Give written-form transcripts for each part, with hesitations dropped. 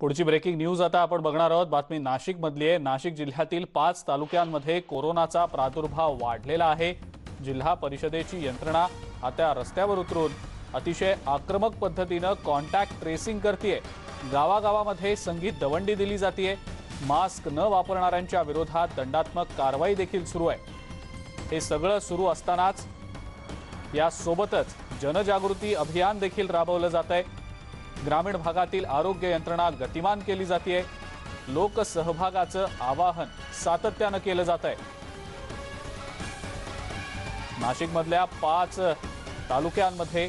पुढची breaking news आता आपण बघणार आहोत। बातमी नाशिक मधली आहे। नाशिक जिल्ह्यातील 5 तालुक्यांमध्ये कोरोनाचा प्रादुर्भाव वाढलेला आहे। जिल्हा परिषदेची यंत्रणा आता रस्त्यावर उतरून अतिशय आक्रमक पद्धतीने कॉन्टॅक्ट ट्रेसिंग करतेय। गावागावामध्ये संगीत दवंडी दिली जाते। मास्क न वापरणाऱ्यांच्या विरोधात दंडात्मक कारवाई देखील सुरू आहे। हे सगळं सुरू असतानाच या सोबतच जनजागृती अभियान देखील राबवलं जात आहे। ग्रामीण भागातील आरोग्य यंत्रणा गतिमान केली जाते। लोकसहभागाचं आवाहन सातत्याने केलं जात आहे। नाशिकमधल्या 5 तालुक्यांमध्ये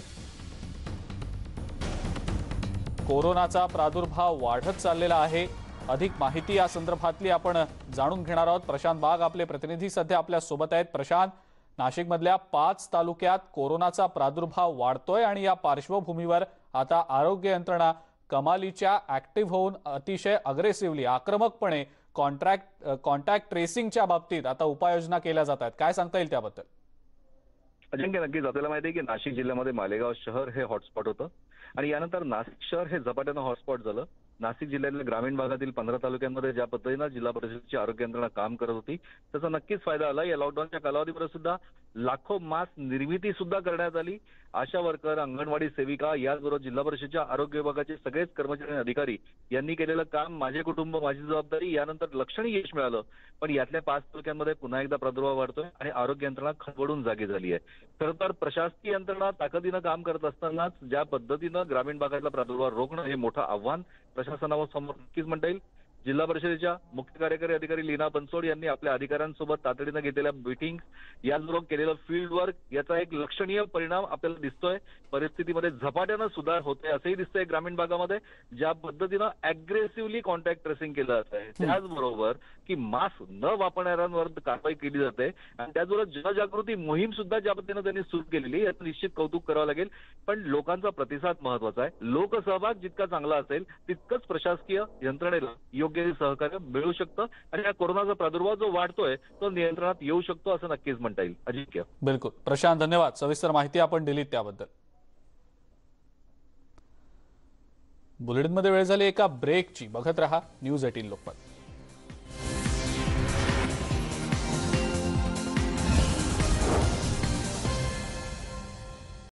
कोरोनाचा प्रादुर्भाव वाढत चाललेला आहे। अधिक माहिती या संदर्भातली आपण जाणून घेणार आहोत। प्रशांत बाग आपले प्रतिनिधी सध्या आपल्या सोबत आहेत। प्रशांत, नाशिकमधल्या 5 तालुक्यात कोरोनाचा प्रादुर्भाव वाढतोय आणि या पार्श्वभूमीवर आता आरोग्य यंत्रणा कमालीच्या ऍक्टिव्ह होऊन अतिशय अग्रेसिव्हली आक्रमकपणे कॉन्टॅक्ट ट्रेसिंगच्या बाबतीत आता उपाययोजना केल्या जात आहेत। काय सांगता येईल त्याबद्दल? अजिंक्य, नक्कीच आपल्याला माहिती आहे की नाशिक जिल्ह्यामध्ये मालेगाव शहर हे हॉटस्पॉट होतं आणि यानंतर नाशिक शहर हे झपाट्यानं हॉटस्पॉट झालं। नाशिक जिल्ह्यातल्या ग्रामीण भागातील 15 तालुक्यांमध्ये ज्या पद्धतीनं जिल्हा परिषदेची आरोग्य यंत्रणा काम करत होती त्याचा नक्कीच फायदा आला। या लॉकडाऊनच्या कालावधीमध्ये सुद्धा लाखो मास्क निर्मिती सुद्धा करण्यात आली। आशा वर्कर, अंगणवाडी सेविका याचबरोबर जिल्हा परिषदेच्या आरोग्य विभागाचे सगळेच कर्मचारी आणि अधिकारी यांनी केलेलं काम माझे कुटुंब माझी जबाबदारी यानंतर लक्षणीय यश मिळालं। पण यातल्या 5 तालुक्यांमध्ये पुन्हा एकदा प्रादुर्भाव वाढतोय आणि आरोग्य यंत्रणा खडबडून जागी झाली आहे। खरं तर प्रशासकीय यंत्रणा ताकदीनं काम करत असतानाच ज्या पद्धतीनं ग्रामीण भागातला प्रादुर्भाव रोखणं हे मोठं आव्हान प्रशासनासमोर नक्कीच म्हणता येईल। जिल्हा परिषदेच्या मुख्य कार्यकारी अधिकारी लीना बनसोड यांनी आपल्या अधिकाऱ्यांसोबत तातडीनं घेतलेल्या मीटिंग याचबरोबर केलेलं फील्ड वर्क याचा एक लक्षणीय परिणाम आपल्याला दिसतोय। परिस्थितीमध्ये झपाट्यानं सुधार होते असंही दिसतंय। ग्रामीण भागामध्ये ज्या पद्धतीनं अग्रेसिव्हली कॉन्टॅक्ट ट्रेसिंग केलं जात आहे त्याचबरोबर की मास्क न वापरणाऱ्यांवर कारवाई केली जाते आणि त्याचबरोबर जनजागृती मोहीम सुद्धा ज्या पद्धतीनं त्यांनी सुरू केलेली याचं निश्चित कौतुक करावं लागेल। पण लोकांचा प्रतिसाद महत्वाचा आहे। लोकसहभाग जितका चांगला असेल तितकंच प्रशासकीय यंत्रणेला योग्य सहकार्य मिळू शकतं आणि या कोरोनाचा प्रादुर्भाव जो वाढतोय तो नियंत्रणात येऊ शकतो असं नक्कीच म्हणता येईल। अजिंक्य, बिलकुल प्रशांत, धन्यवाद। सविस्तर माहिती आपण दिलीत त्याबद्दल। बुलेटिनमध्ये वेळ झाली एका ब्रेकची। बघत रहा न्यूज 18 लोकमत।